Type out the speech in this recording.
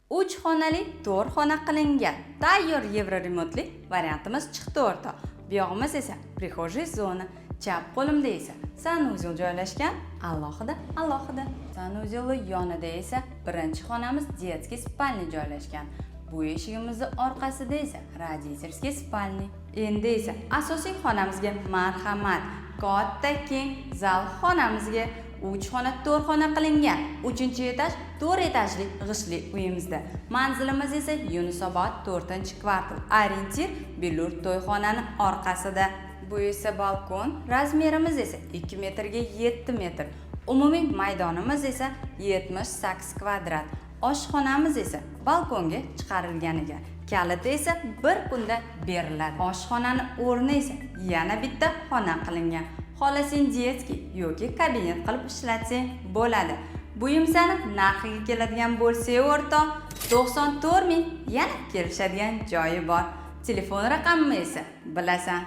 3 xonali 4 xona qilingan tayyor Evroremotli variantimiz chiqdi o'rtoq. Bu yog'imiz esa prixojay zona. Chap qo'limda esa sanuzel joylashgan, alohida. Sanuzelni yonida esa birinchi xonamiz детский spalni joylashgan. Bu eshigimizning orqasida esa roditorskiy spalni. Endi esa asosiy xonamizga marhamat. Katta keng zal xonamizga 3 xona 4 xona qilingan 3-etaj 4 etajli g'ishli uyimizda. Manzilimiz esa Yunusobod 4-kvartal. Orientir Belur to'yxonaning orqasida. Bu esa balkon. Razmerimiz esa 2 metrga 7 metr. Umumiy maydonimiz esa 78 kvadrat. Oshxonamiz esa balkonga chiqarilganiga, kaliti esa bir kunda beriladi. Oshxonaning o'rni esa yana bitta xona qilingan. Xolasing детский yoki kabinet qilib ishlatsang bo'ladi. Bu imsani narxiga keladigan bo'lsa o'rtoq 94 ming, yana kelishadigan joyi bor. Telefon raqamim esa bilasan.